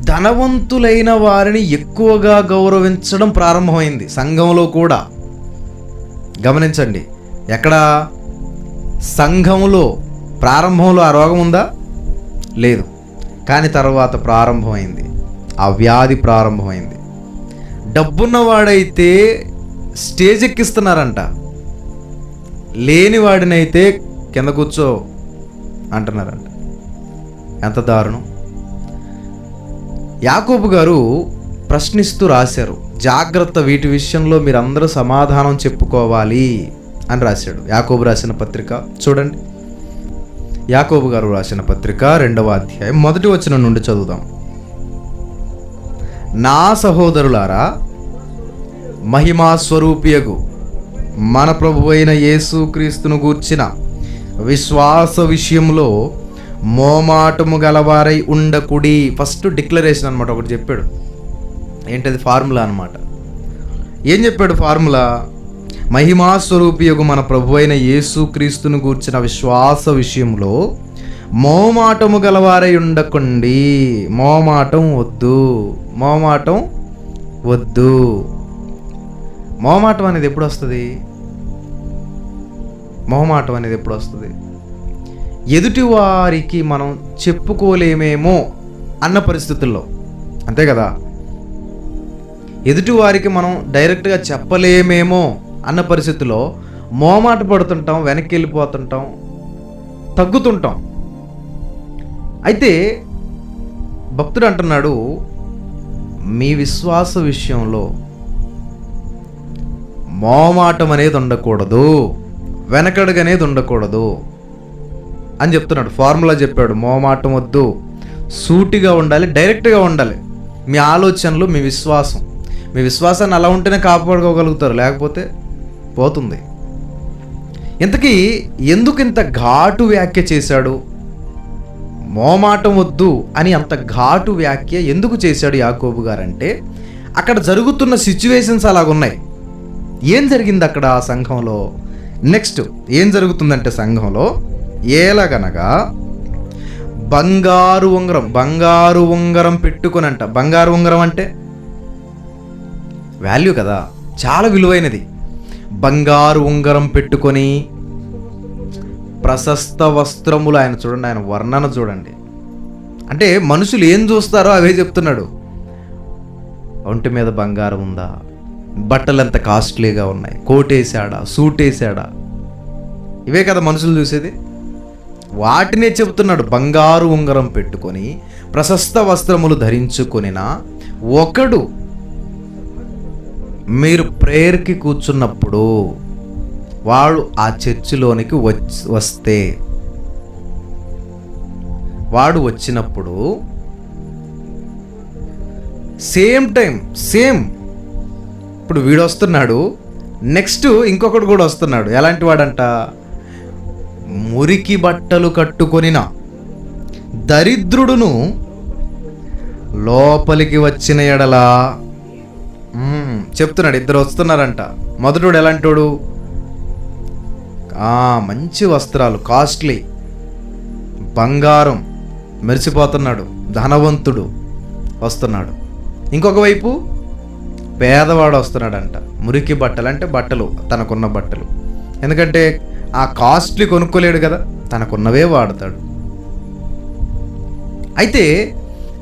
ధనవంతులైన వారిని ఎక్కువగా గౌరవించడం ప్రారంభమైంది సంఘంలో కూడా. గమనించండి, ఎక్కడ సంఘంలో ప్రారంభంలో ఆ రోగం ఉందా? లేదు. కానీ తర్వాత ప్రారంభమైంది, ఆ వ్యాధి ప్రారంభమైంది. డబ్బున్నవాడైతే స్టేజ్ ఎక్కిస్తున్నారంట, లేనివాడినైతే కింద కూర్చో అంటున్నారంట. ఎంత దారుణం! యాకోబు గారు ప్రశ్నిస్తూ రాశారు, జాగ్రత్త, వీటి విషయంలో మీరందరూ సమాధానం చెప్పుకోవాలి అని రాశాడు. యాకోబు రాసిన పత్రిక చూడండి, యాకోబు గారు రాసిన పత్రిక 2వ అధ్యాయం 1వ వచనం నుండి చదువుదాం. నా సహోదరులారా, మహిమా స్వరూపియగు మన ప్రభువైన యేసుక్రీస్తును గూర్చిన విశ్వాస విషయంలో మోమాటము గలవారై ఉండకుడి. ఫస్ట్ డిక్లరేషన్ అనమాట, ఒకటి చెప్పాడు. ఏంటది? ఫార్ములా అనమాట. ఏం చెప్పాడు ఫార్ములా? మహిమా స్వరూపియగు మన ప్రభువైన యేసుక్రీస్తును గూర్చిన విశ్వాస విషయంలో మోమాటము గలవారై ఉండకండి. మోమాటం వద్దు, మోమాటం వద్దు. మోమాటం అనేది ఎప్పుడు వస్తుంది? మొహమాటం అనేది ఎప్పుడు వస్తుంది? ఎదుటి వారికి మనం చెప్పుకోలేమేమో అన్న పరిస్థితుల్లో, అంతే కదా. ఎదుటి వారికి మనం డైరెక్ట్గా చెప్పలేమేమో అన్న పరిస్థితిలో మోమాట పడుతుంటాం, వెనక్కి వెళ్ళిపోతుంటాం, తగ్గుతుంటాం. అయితే భక్తుడు అంటున్నాడు, మీ విశ్వాస విషయంలో మోమాటం అనేది ఉండకూడదు, వెనకడుగు అనేది ఉండకూడదు అని చెప్తున్నాడు. ఫార్ములా చెప్పాడు. మోమాటం వద్దు, సూటిగా ఉండాలి, డైరెక్ట్గా ఉండాలి. మీ ఆలోచనలు, మీ విశ్వాసం, మీ విశ్వాసాన్ని అలా ఉంటేనే కాపాడుకోగలుగుతారు, లేకపోతే పోతుంది. ఇంతకీ ఎందుకు ఇంత ఘాటు వ్యాఖ్య చేశాడు? మోమాటం వద్దు అని అంత ఘాటు వ్యాఖ్య ఎందుకు చేశాడు యాకోబు గారంటే, అక్కడ జరుగుతున్న సిచ్యువేషన్స్ అలాగున్నాయి. ఏం జరిగింది అక్కడ ఆ సంఘంలో? నెక్స్ట్ ఏం జరుగుతుందంటే సంఘంలో ఎలాగనగా బంగారు ఉంగరం పెట్టుకొని అంట. బంగారు ఉంగరం అంటే వాల్యూ కదా, చాలా విలువైనది. బంగారు ఉంగరం పెట్టుకొని ప్రశస్త వస్త్రములు, ఆయన చూడండి, ఆయన వర్ణన చూడండి. అంటే మనుషులు ఏం చూస్తారో అవే చెప్తున్నాడు. ఒంటి మీద బంగారం ఉందా, బట్టలు ఎంత కాస్ట్లీగా ఉన్నాయి, కోట్ వేసాడా, సూట్ వేసాడా, ఇవే కదా మనుషులు చూసేది. వాటినే చెబుతున్నాడు. బంగారు ఉంగరం పెట్టుకొని ప్రశస్త వస్త్రములు ధరించుకొనిన ఒకడు మీరు ప్రేయర్కి కూర్చున్నప్పుడు వాడు ఆ చర్చిలోనికి వస్తే, వాడు వచ్చినప్పుడు సేమ్ ఇప్పుడు వీడు వస్తున్నాడు, నెక్స్ట్ ఇంకొకడు కూడా వస్తున్నాడు. ఎలాంటి వాడంట? మురికి బట్టలు కట్టుకొనిన దరిద్రుడును లోపలికి వచ్చిన ఎడలా చెప్తున్నాడు. ఇద్దరు వస్తున్నారంట. మొదటోడు ఎలాంటోడు? మంచి వస్త్రాలు, కాస్ట్లీ, బంగారం మెరిసిపోతున్నాడు, ధనవంతుడు వస్తున్నాడు. ఇంకొక వైపు పేదవాడు వస్తున్నాడంట. మురికి బట్టలు అంటే బట్టలు, తనకున్న బట్టలు. ఎందుకంటే ఆ కాస్ట్లీ కొనుక్కోలేడు కదా, తనకున్నవే వాడతాడు. అయితే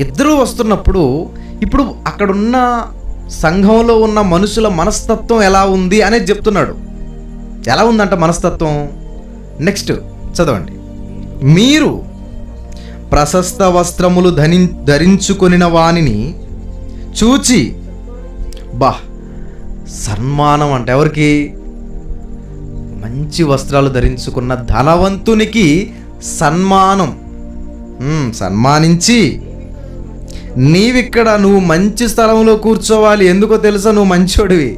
ఇద్దరూ వస్తున్నప్పుడు ఇప్పుడు అక్కడున్న సంఘంలో ఉన్న మనుషుల మనస్తత్వం ఎలా ఉంది అనేది చెప్తున్నాడు. ఎలా ఉందంట మనస్తత్వం? నెక్స్ట్ చదవండి. మీరు ప్రశస్త వస్త్రములు ధరించుకొనిన వానిని చూచి, సన్మానం అంటే ఎవరికి? మంచి వస్త్రాలు ధరించుకున్న ధనవంతునికి సన్మానం, సన్మానించి, నీవిక్కడ నువ్వు మంచి స్థలంలో కూర్చోవాలి, ఎందుకో తెలుసా, నువ్వు మంచోడివి.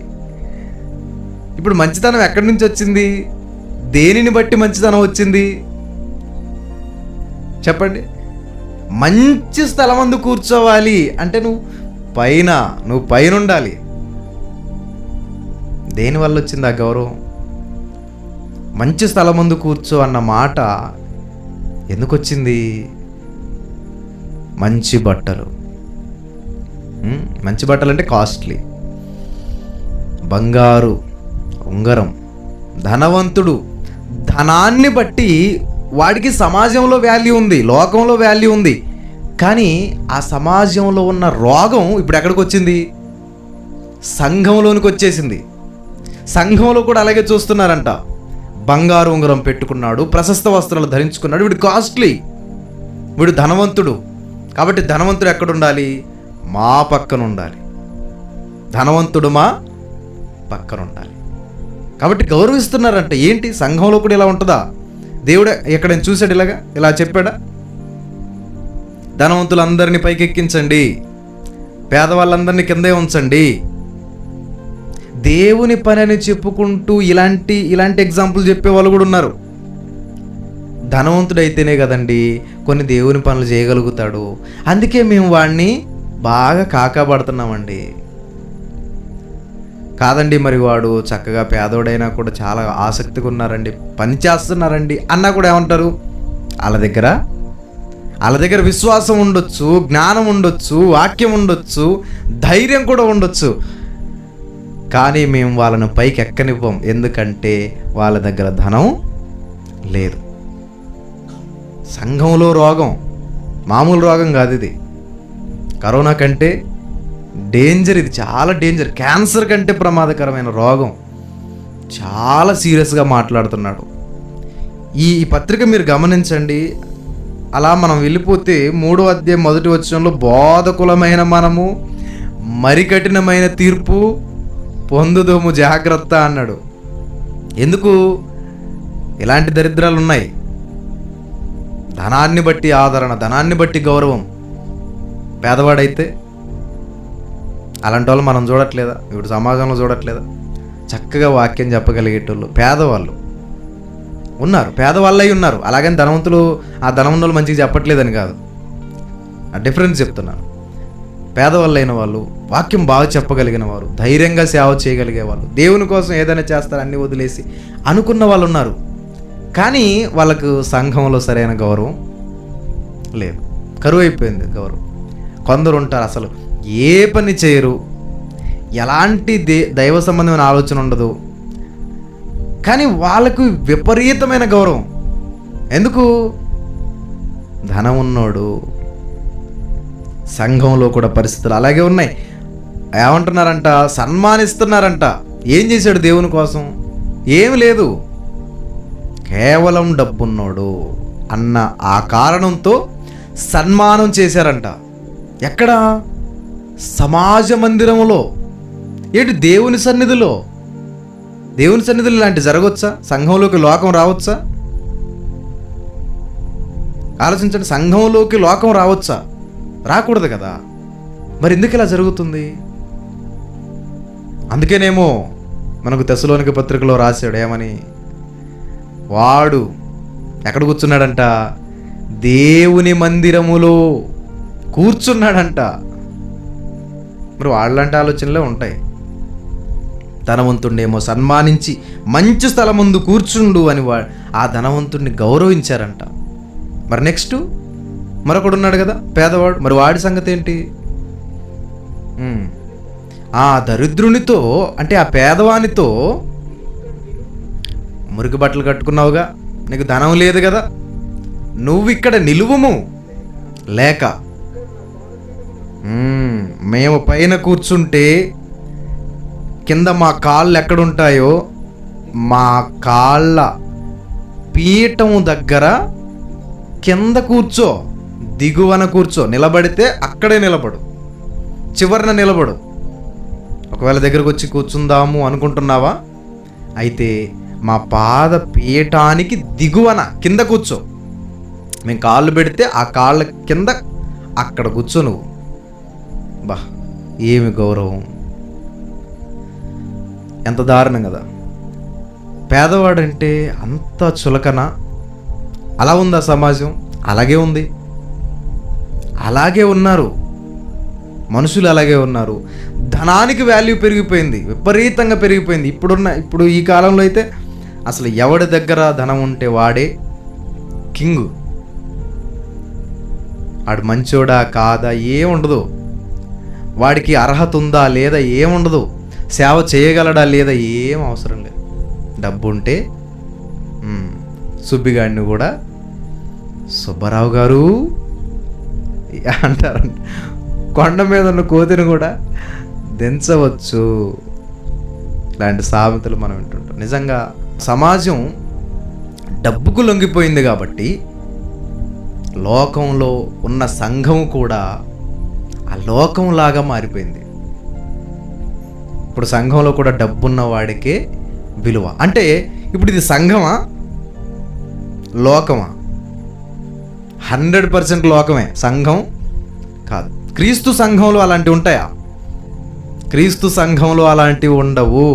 ఇప్పుడు మంచితనం ఎక్కడి నుంచి వచ్చింది? దేనిని బట్టి మంచితనం వచ్చింది చెప్పండి? మంచి స్థలం అందు కూర్చోవాలి అంటే నువ్వు పైన ఉండాలి. దేనివల్ల వచ్చింది ఆ గౌరవం? మంచి స్థలం ముందు కూర్చో అన్న మాట ఎందుకు వచ్చింది? మంచి బట్టలు, మంచి బట్టలు అంటే కాస్ట్లీ, బంగారు ఉంగరం. ధనవంతుడు, ధనాన్ని బట్టి వాడికి సమాజంలో వాల్యూ ఉంది, లోకంలో వాల్యూ ఉంది. కానీ ఆ సమాజంలో ఉన్న రోగం ఇప్పుడు ఎక్కడికి వచ్చింది? సంఘంలోనికి వచ్చేసింది. సంఘంలో కూడా అలాగే చూస్తున్నారంట. బంగారు ఉంగరం పెట్టుకున్నాడు, ప్రశస్త వస్త్రాలు ధరించుకున్నాడు, వీడు కాస్ట్లీ, వీడు ధనవంతుడు. కాబట్టి ధనవంతుడు ఎక్కడ ఉండాలి? మా పక్కన ఉండాలి. ధనవంతుడు మా పక్కన ఉండాలి. కాబట్టి గౌరవిస్తున్నారంట. ఏంటి, సంఘంలో కూడా ఇలా ఉంటుందా? దేవుడు ఎక్కడైనా చూశాడు ఇలా చెప్పాడా? ధనవంతులందరినీ పైకెక్కించండి, పేదవాళ్ళందరినీ కిందే ఉంచండి. దేవుని పని అని చెప్పుకుంటూ ఇలాంటి ఎగ్జాంపుల్ చెప్పే వాళ్ళు కూడా ఉన్నారు. ధనవంతుడైతేనే కదండి కొన్ని దేవుని పనులు చేయగలుగుతాడు, అందుకే మేము వాడిని బాగా కాకాపడుతున్నామండి. కాదండి, మరి వాడు చక్కగా పేదోడైనా కూడా చాలా ఆసక్తిగా ఉన్నారండి, పని చేస్తున్నారండి అన్నా కూడా ఏమంటారు? వాళ్ళ దగ్గర విశ్వాసం ఉండొచ్చు, జ్ఞానం ఉండొచ్చు, వాక్యం ఉండొచ్చు, ధైర్యం కూడా ఉండొచ్చు, కానీ మేము వాళ్ళను పైకి ఎక్కనివ్వం. ఎందుకంటే వాళ్ళ దగ్గర ధనం లేదు. సంఘంలో రోగం మామూలు రోగం కాదు, ఇది కరోనా కంటే డేంజర్, ఇది చాలా డేంజర్. క్యాన్సర్ కంటే ప్రమాదకరమైన రోగం. చాలా సీరియస్గా మాట్లాడుతున్నాడు. ఈ పత్రిక మీరు గమనించండి. అలా మనం వెళ్ళిపోతే 3వ అధ్యాయం 1వ వచనంలో బోధకులమైన మనము మరి కఠినమైన తీర్పు పొందుదము జాగ్రత్త అన్నాడు. ఎందుకు? ఇలాంటి దరిద్రాలు ఉన్నాయి. ధనాన్ని బట్టి ఆదరణ, ధనాన్ని బట్టి గౌరవం. పేదవాడైతే అలాంటి వాళ్ళు మనం చూడట్లేదా? ఇప్పుడు సమాజంలో చూడట్లేదా? చక్కగా వాక్యం చెప్పగలిగేటోళ్ళు పేదవాళ్ళు ఉన్నారు, పేదవాళ్ళై ఉన్నారు. అలాగని ధనవంతులు ఆ ధనవంతులు మంచిగా చెప్పట్లేదని కాదు, ఆ డిఫరెన్స్ చెప్తున్నాను. పేదవాళ్ళైన వాళ్ళు, వాక్యం బాగా చెప్పగలిగిన వారు, ధైర్యంగా సేవ చేయగలిగే వాళ్ళు, దేవుని కోసం ఏదైనా చేస్తారు అన్నీ వదిలేసి అనుకున్న వాళ్ళు ఉన్నారు. కానీ వాళ్ళకు సంఘంలో సరైన గౌరవం లేదు, కరువు అయిపోయింది గౌరవం. కొందరు ఉంటారు అసలు ఏ పని చేయరు, ఎలాంటి దైవ సంబంధమైన ఆలోచన ఉండదు, కానీ వాళ్ళకు విపరీతమైన గౌరవం. ఎందుకు? ధనం ఉన్నోడు. సంఘంలో కూడా పరిస్థితులు అలాగే ఉన్నాయి. ఏమంటున్నారంట? సన్మానిస్తున్నారంట. ఏం చేశాడు దేవుని కోసం? ఏమి లేదు, కేవలం డబ్బున్నోడు అన్న ఆ కారణంతో సన్మానం చేశారంట. ఎక్కడ? సమాజ మందిరంలో. ఏంటి, దేవుని సన్నిధిలో. దేవుని సన్నిధిలో ఇలాంటి జరగవచ్చా? సంఘంలోకి లోకం రావచ్చా? ఆలోచించండి. సంఘంలోకి లోకం రావచ్చా? రాకూడదు కదా. మరి ఎందుకు ఇలా జరుగుతుంది? అందుకేనేమో మనకు తెస్సలోనిక పత్రికలో రాశాడు ఏమని? వాడు ఎక్కడ కూర్చున్నాడంట? దేవుని మందిరములో కూర్చున్నాడంట. మరి వాళ్ళంటి ఆలోచనలే ఉంటాయి. ధనవంతుడినేమో సన్మానించి మంచి స్థలం ముందు కూర్చుండు అని ఆ ధనవంతుడిని గౌరవించారంట. మరి నెక్స్ట్ మరొకడు ఉన్నాడు కదా పేదవాడు, మరి వాడి సంగతి ఏంటి? ఆ దరిద్రునితో అంటే ఆ పేదవానితో, మురికి బట్టలు కట్టుకున్నావుగా, నీకు ధనం లేదు కదా, నువ్వు ఇక్కడ నిలువుము, లేక మేము పైన కూర్చుంటే కింద మా కాళ్ళు ఎక్కడుంటాయో మా కాళ్ళ పీఠం దగ్గర కింద కూర్చో, దిగువన కూర్చో, నిలబడితే అక్కడే నిలబడు, చివరన నిలబడు. ఒకవేళ దగ్గరకు వచ్చి కూర్చుందాము అనుకుంటున్నావా? అయితే మా పాద పీఠానికి దిగువన కింద కూర్చో, మేము కాళ్ళు పెడితే ఆ కాళ్ళ కింద అక్కడ కూర్చో నువ్వు. బా, ఏమి గౌరవం, ఎంత దారుణం కదా. పేదవాడంటే అంత చులకన. అలా ఉందా సమాజం? అలాగే ఉంది, అలాగే ఉన్నారు మనుషులు, అలాగే ఉన్నారు. ధనానికి వాల్యూ పెరిగిపోయింది, విపరీతంగా పెరిగిపోయింది. ఇప్పుడు ఈ కాలంలో అయితే అసలు ఎవడి దగ్గర ధనం ఉంటే వాడే కింగు. ఆడు మంచోడా కాదా ఏం ఉండదు. వాడికి అర్హత ఉందా లేదా ఏముండదు, సేవ చేయగలడా లేదా ఏం అవసరం లేదు. డబ్బు ఉంటే సుబ్బిగాడిని కూడా సుబ్బారావు గారు అంటారంట, కొండ మీద ఉన్న కోతిని కూడా దించవచ్చు. ఇలాంటి సామెతలు మనం వింటుంటాం. నిజంగా సమాజం డబ్బుకు లొంగిపోయింది కాబట్టి లోకంలో ఉన్న సంఘం కూడా ఆ లోకంలాగా మారిపోయింది. ఇప్పుడు సంఘంలో కూడా డబ్బున్న వాడికే విలువ. అంటే ఇప్పుడు ఇది సంఘమా లోకమా? 100% లోకమే, సంఘం కాదు. క్రీస్తు సంఘంలో అలాంటివి ఉంటాయా? క్రీస్తు సంఘంలో అలాంటివి ఉండవు.